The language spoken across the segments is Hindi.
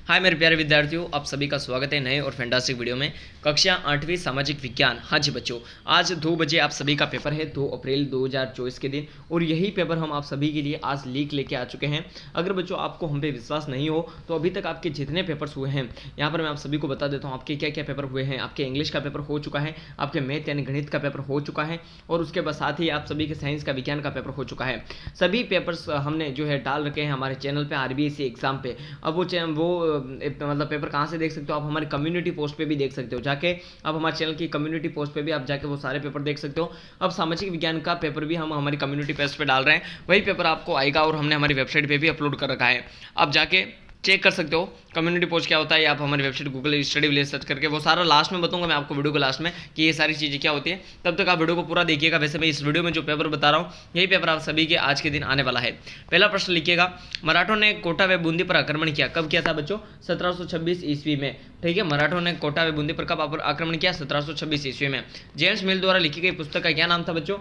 हाय मेरे प्यारे विद्यार्थियों, आप सभी का स्वागत है नए और फैंटास्टिक वीडियो में। कक्षा 8वीं सामाजिक विज्ञान। हाँ जी बच्चों, आज 2 बजे आप सभी का पेपर है, 2 अप्रैल 2024 के दिन, और यही पेपर हम आप सभी के लिए आज लीक लेके आ चुके हैं। अगर बच्चों आपको हम पे विश्वास नहीं हो तो अभी तक आपके जितने पेपर्स हुए हैं यहाँ पर मैं आप सभी को बता देता हूँ आपके क्या क्या पेपर हुए हैं। आपके इंग्लिश का पेपर हो चुका है, आपके मैथ यानी गणित का पेपर हो चुका है, और उसके बाद साथ ही आप सभी के साइंस का, विज्ञान का पेपर हो चुका है। सभी पेपर्स हमने जो है डाल रखे हैं हमारे चैनल पे आरबीएससी एग्जाम पे। अब वो मतलब पेपर कहाँ से देख सकते हो आप? हमारे कम्युनिटी पोस्ट पे भी देख सकते हो, जाके आप हमारे चैनल की कम्युनिटी पोस्ट पे भी आप जाके वो सारे पेपर देख सकते हो। अब सामाजिक विज्ञान का पेपर भी हम हमारी कम्युनिटी पेज पे डाल रहे हैं, वही पेपर आपको आएगा और हमने हमारी वेबसाइट पे भी अपलोड कर रखा है। आप जाके चेक कर सकते हो कम्युनिटी पोस्ट क्या होता है, या आप हमारी website Google study village search करके, वो सारा लास्ट में बताऊंगा मैं आपको वीडियो के लास्ट में कि ये सारी चीज़ें क्या होती है। तब तक आप वीडियो को पूरा देखिएगा। वैसे मैं इस वीडियो में जो पेपर बता रहा हूँ यही पेपर आप सभी के आज के दिन आने वाला है। पहला प्रश्न लिखिएगा, मराठों ने कोटा व बूंदी पर आक्रमण किया, कब किया था बच्चों? 1726 ईस्वी में। ठीक है, मराठों ने कोटा व बूंदी पर कब आक्रमण किया? 1726 ईस्वी में। जेम्स मिल द्वारा लिखी गई पुस्तक का क्या नाम था बच्चों?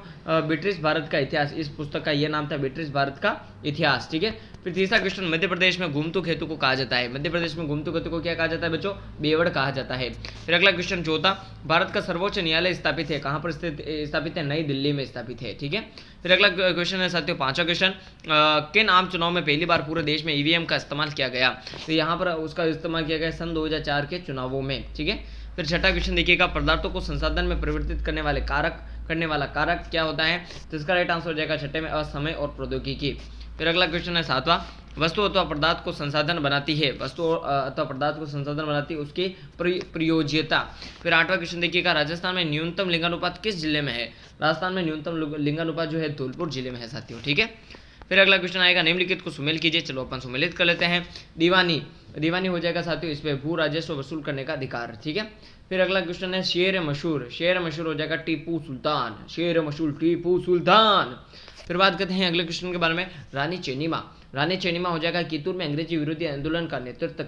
ब्रिटिश भारत का इतिहास। इस पुस्तक का यह नाम था ब्रिटिश भारत का इतिहास। ठीक है, फिर तीसरा क्वेश्चन, मध्य प्रदेश में घुमतू खेतु को कहा जाता है। मध्य प्रदेश में घुमतू खेतु को क्या कहा जाता है बच्चों? बेवड़ कहा जाता है। फिर अगला क्वेश्चन चौथा, भारत का सर्वोच्च न्यायालय स्थापित है, कहाँ पर स्थापित है? नई दिल्ली में स्थापित है। ठीक है, फिर अगला क्वेश्चन है साथियों पांचवा क्वेश्चन, किन आम चुनाव में पहली बार पूरे देश में ईवीएम का इस्तेमाल किया गया? तो यहाँ पर उसका इस्तेमाल किया गया सन 2004 के चुनावों में। ठीक है, फिर छठा क्वेश्चन देखिएगा, पदार्थों को संसाधन में परिवर्तित करने वाला कारक क्या होता है? तो इसका राइट आंसर हो जाएगा छठे में असमय और प्रौद्योगिकी। फिर अगला क्वेश्चन है सातवां, वस्तु अथवा पदार्थ को संसाधन बनाती है, वस्तु अथवा पदार्थ को संसाधन बनाती है उसकी प्रयोज्यता। फिर आठवां क्वेश्चन देखिएगा, राजस्थान में न्यूनतम लिंगानुपात किस जिले में है? राजस्थान में न्यूनतम लिंगानुपात जो है धौलपुर जिले में है साथियों। ठीक है, फिर अगला क्वेश्चन आएगा, निम्नलिखित को सुमेल कीजिए। चलो अपन सुमेलित कर लेते हैं। दीवानी हो जाएगा साथियों इस पे भू राजस्व वसूल करने का अधिकार। ठीक है, फिर अगला क्वेश्चन है शेर मशहूर हो जाएगा टीपू सुल्तान, शेर मशहूर टीपू सुल्तान। फिर बात करते हैं अगले क्वेश्चन के बारे में, रानी चेन्निमा हो जाएगा कितूर में अंग्रेजी विरोधी आंदोलन का नेतृत्व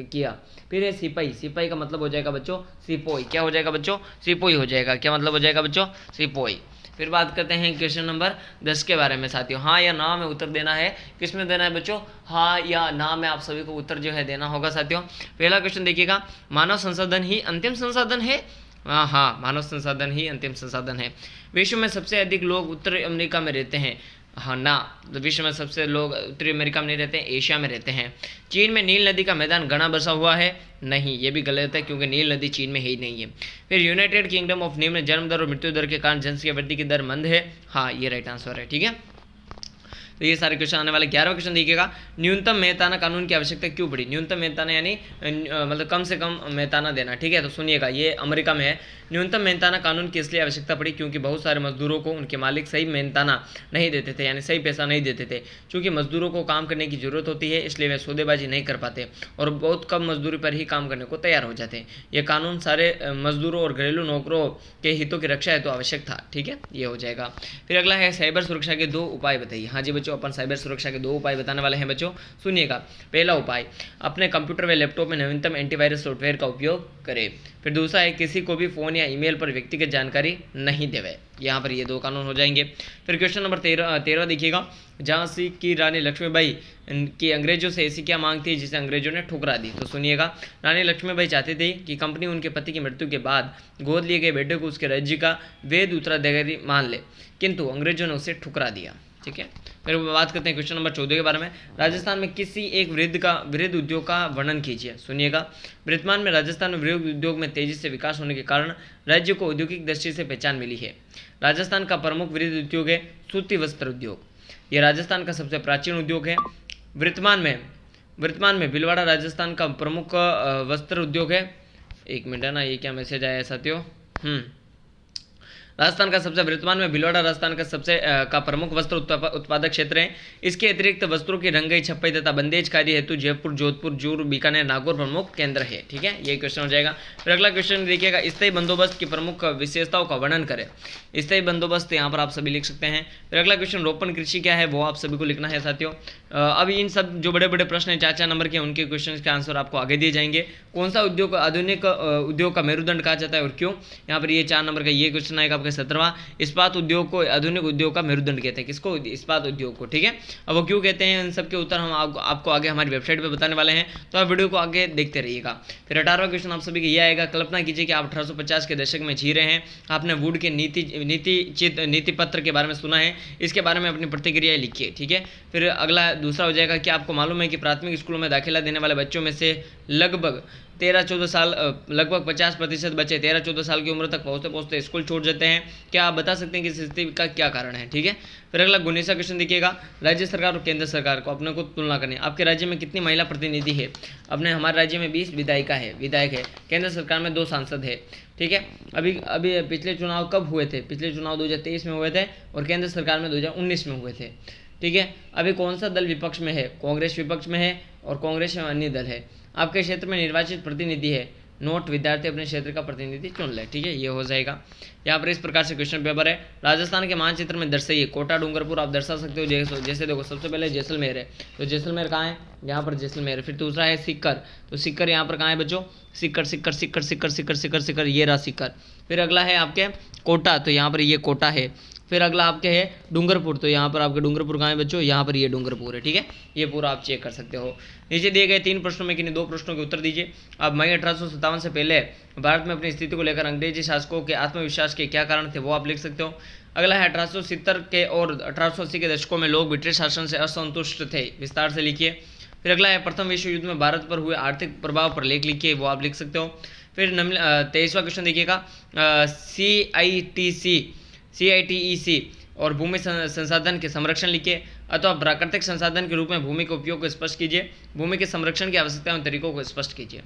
किया। फिर है सिपाही का मतलब हो जाएगा बच्चों सिपोई। क्या हो जाएगा बच्चों? सिपोई हो जाएगा। क्या मतलब हो जाएगा बच्चों? सिपोई। फिर बात करते हैं क्वेश्चन नंबर 10 के बारे में साथियों, हाँ या ना में उत्तर देना है। किस में देना है बच्चों? हाँ या ना में आप सभी को उत्तर जो है देना होगा साथियों। पहला क्वेश्चन देखिएगा, मानव संसाधन ही अंतिम संसाधन है? हाँ, मानव संसाधन ही अंतिम संसाधन है। विश्व में सबसे अधिक लोग उत्तरी अमेरिका में रहते हैं? हाँ ना, विश्व में सबसे लोग उत्तरी अमेरिका में नहीं रहते हैं, एशिया में रहते हैं। चीन में नील नदी का मैदान घना बसा हुआ है? नहीं, ये भी गलत है क्योंकि नील नदी चीन में ही नहीं है। फिर यूनाइटेड किंगडम ऑफ निम्न जन्म दर और मृत्यु दर के कारण जनसंख्या वृद्धि की दर मंद है? हाँ, ये राइट आंसर है। ठीक है, तो ये सारे क्वेश्चन आने वाले। 11वां क्वेश्चन देखिएगा, न्यूनतम मेहताना कानून की आवश्यकता क्यों पड़ी? न्यूनतम मेहताना यानी मतलब कम से कम मेहताना देना। ठीक है, तो सुनिएगा, ये अमेरिका में है। न्यूनतम मेहताना कानून की इसलिए आवश्यकता पड़ी क्योंकि बहुत सारे मजदूरों को उनके मालिक सही मेहताना नहीं देते थे, यानी सही पैसा नहीं देते थे। क्योंकि मजदूरों को काम करने की जरूरत होती है, इसलिए वे सौदेबाजी नहीं कर पाते और बहुत कम मजदूरी पर ही काम करने को तैयार हो जाते हैं। ये कानून सारे मजदूरों और घरेलू नौकरों के हितों की रक्षा हेतु आवश्यक था। ठीक है, ये हो जाएगा। फिर अगला है साइबर सुरक्षा के 2 उपाय बताइए। हाँ जी बच्चों, अपन साइबर सुरक्षा के 2 उपाय बताने वाले हैं बच्चों, सुनिएगा। पहला उपाय, अपने कंप्यूटर व लैपटॉप में नवीनतम एंटीवायरस सॉफ्टवेयर का उपयोग करें। फिर दूसरा है, किसी को भी फोन या ईमेल पर व्यक्तिगत जानकारी नहीं देवे। यहाँ पर ये 2 कानून हो जाएंगे। फिर क्वेश्चन नंबर 13 देखिएगा, झांसी की रानी लक्ष्मीबाई की अंग्रेजों से ऐसी क्या मांग थी जिसे अंग्रेजों ने ठुकरा दी? तो सुनिएगा, रानी लक्ष्मीबाई चाहती थी कि कंपनी उनके पति की मृत्यु के बाद गोद लिए गए बेटे को उसके राज्य का वैध उत्तराधिकारी मान ले, किंतु अंग्रेजों ने उसे ठुकरा दिया। ठीक है, फिर बात करते हैं क्वेश्चन नंबर 14 के बारे में, राजस्थान में किसी एक वृहद उद्योग का वर्णन कीजिए। सुनिएगा, वर्तमान में राजस्थान में वृहद उद्योग में तेजी से विकास होने के कारण राज्य को औद्योगिक दृष्टि से पहचान मिली है। राजस्थान का प्रमुख वृहद उद्योग है सूती वस्त्र उद्योग। यह राजस्थान का सबसे प्राचीन उद्योग है। वर्तमान में भीलवाड़ा राजस्थान का प्रमुख वस्त्र उद्योग है। एक मिनट है ना, ये क्या मैसेज आया है साथियों? राजस्थान का सबसे वर्तमान में भीलवाड़ा राजस्थान का सबसे का प्रमुख वस्त्र उत्पादक क्षेत्र है। इसके अतिरिक्त वस्त्रों की रंगाई, छपाई तथा बंदेज कार्य हेतु जयपुर, जोधपुर, चूरू, बीकानेर, नागौर प्रमुख केंद्र है। ठीक है, ये क्वेश्चन हो जाएगा। फिर अगला क्वेश्चन देखिएगा, स्थायी बंदोबस्त की प्रमुख विशेषताओं का वर्णन करें। स्थायी बंदोबस्त यहाँ पर आप सभी लिख सकते हैं। फिर अगला क्वेश्चन, रोपण कृषि क्या है, वो आप सभी को लिखना है साथियों। अब इन सब जो बड़े बड़े प्रश्न हैं 4-4 नंबर के, उनके क्वेश्चन के आंसर आपको आगे दिए जाएंगे। कौन सा उद्योग आधुनिक उद्योग का मेरुदंड कहा जाता है और क्यों? यहाँ पर ये 4 नंबर का ये क्वेश्चन आएगा आपके 17वां, इस्पात उद्योग को आधुनिक उद्योग का मेरुदंड कहते हैं। किसको? इस्पात उद्योग को। ठीक है, अब वो क्यों कहते हैं, इन सब के उत्तर हम आपको आगे हमारी वेबसाइट पर बताने वाले हैं, तो आप वीडियो को आगे देखते रहिएगा। फिर 18वां क्वेश्चन आप सभी का यह आएगा, कल्पना कीजिए कि आप 1850 के दशक में जी रहे हैं, आपने वुड के नीति पत्र के बारे में सुना है, इसके बारे में अपनी प्रतिक्रिया लिखिए। ठीक है, फिर अगला दूसरा हो जाएगा कि आपको मालूम है कि प्राथमिक स्कूलों में दाखिला देने वाले बच्चों में से लगभग 13-14 साल, लगभग 50% बच्चे 13-14 साल की उम्र तक पहुँचते पहुँचते स्कूल छोड़ जाते हैं। क्या आप बता सकते हैं कि इस स्थिति का क्या कारण है? ठीक है, फिर अगला 19वां क्वेश्चन देखिएगा, राज्य सरकार और केंद्र सरकार को अपने को तुलना करनी। आपके राज्य में कितनी महिला प्रतिनिधि है? अपने हमारे राज्य में 20 विधायक है, केंद्र सरकार में 2 सांसद है। ठीक है, अभी पिछले चुनाव कब हुए थे? पिछले चुनाव 2023 में हुए थे और केंद्र सरकार में 2019 में हुए थे। ठीक है, अभी कौन सा दल विपक्ष में है? कांग्रेस विपक्ष में है और कांग्रेस में अन्य दल है। आपके क्षेत्र में निर्वाचित प्रतिनिधि है, नोट विद्यार्थी अपने क्षेत्र का प्रतिनिधि चुन ले। ठीक है, ये हो जाएगा। यहाँ पर इस प्रकार से क्वेश्चन पेपर है। राजस्थान के मानचित्र में दर्शाइए। कोटा, डूंगरपुर आप दर्शा सकते हो। जैसे देखो, सबसे पहले जैसलमेर है, तो जैसलमेर कहाँ है? यहाँ पर जैसलमेर है। फिर दूसरा है सीकर, तो सीकर यहाँ पर कहाँ है बच्चों? सीकर, ये रहा सीकर। फिर अगला है आपके कोटा, तो यहाँ पर ये कोटा है। फिर अगला आपके है डूंगरपुर, तो यहाँ पर आपके डूंगरपुर कहाँ है बच्चों? यहाँ पर ये डूंगरपुर है। ठीक है, ये पूरा आप चेक कर सकते हो। नीचे दिए गए 3 प्रश्नों में किन्हीं 2 प्रश्नों के उत्तर दीजिए। अब मई 1857 से पहले भारत में अपनी स्थिति को लेकर अंग्रेजी शासकों के आत्मविश्वास के क्या कारण थे, वो आप लिख सकते हो। अगला है 1870 के और 1880 के दशकों में लोग ब्रिटिश शासन से असंतुष्ट थे, विस्तार से लिखिए। फिर अगला है प्रथम विश्व युद्ध में भारत पर हुए आर्थिक प्रभाव पर लेख लिखिए, वो आप लिख सकते हो। फिर 23वां क्वेश्चन देखिएगा, CITEC और भूमि संसाधन के संरक्षण लिखिए, अथवा प्राकृतिक संसाधन के रूप में भूमि के उपयोग को स्पष्ट कीजिए, भूमि के संरक्षण की आवश्यकता एवं तरीकों को स्पष्ट कीजिए।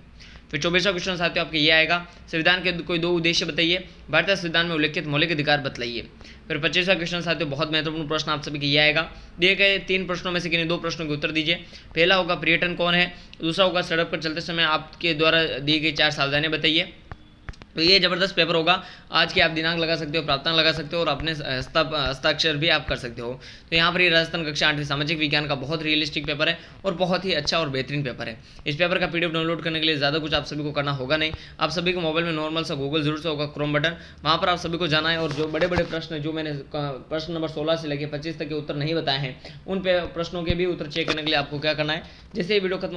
फिर 24वां क्वेश्चन साथियों आपके ये आएगा, संविधान के कोई 2 उद्देश्य बताइए, भारतीय संविधान में उल्लेखित मौलिक अधिकार बतलाइए। फिर 25वां क्वेश्चन साथियों बहुत महत्वपूर्ण प्रश्न आप सभी के ये आएगा, दिए गए 3 प्रश्नों में से किन्हीं 2 प्रश्नों के उत्तर दीजिए। पहला होगा पर्यटन कौन है, दूसरा होगा सड़क पर चलते समय आपके द्वारा दी गई 4 सावधानियां बताइए। तो ये ज़बरदस्त पेपर होगा। आज की आप दिनांक लगा सकते हो, प्राप्तांक लगा सकते हो और अपने हस्ताक्षर भी आप कर सकते हो। तो यहाँ पर ये राजस्थान कक्षा 8वीं सामाजिक विज्ञान का बहुत रियलिस्टिक पेपर है और बहुत ही अच्छा और बेहतरीन पेपर है। इस पेपर का PDF डाउनलोड करने के लिए ज़्यादा कुछ आप सभी को करना होगा नहीं। आप सभी को मोबाइल में नॉर्मल सा गूगल जरूर से होगा, क्रोम बटन, वहाँ पर आप सभी को जाना है और जो बड़े बड़े प्रश्न जो मैंने प्रश्न नंबर 16 से लेकर 25 तक के उत्तर नहीं बताए हैं, उन प्रश्नों के भी उत्तर चेक करने के लिए आपको क्या करना है, जैसे ही वीडियो खत्म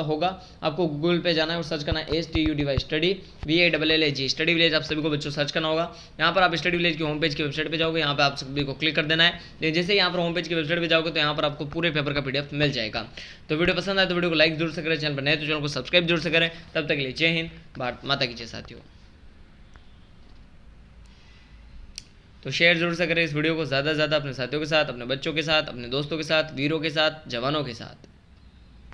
होगा आपको गूगल पे जाना है और सर्च करना है STUDY study VALLAG study village. आप सभी को बच्चों सर्च करना होगा। यहाँ पर आप स्टडी विलेज की होम पेज की वेबसाइट पे जाओगे, यहाँ पे आप सभी को क्लिक कर देना है। जैसे यहाँ पर होम पेज की वेबसाइट पे जाओगे तो यहाँ पर आपको पूरे पेपर का PDF मिल जाएगा। तो वीडियो पसंद आए तो वीडियो को लाइक जरूर से करें, चैनल पर नए तो चैनल को सब्सक्राइब जरूर से करें। तब तक के लिए जय हिंद, भारत माता की जय साथियों। तो शेयर जरूर से करें इस वीडियो को ज़्यादा से ज़्यादा अपने साथियों के साथ, अपने बच्चों के साथ, अपने दोस्तों के साथ, वीरों के साथ, जवानों के साथ।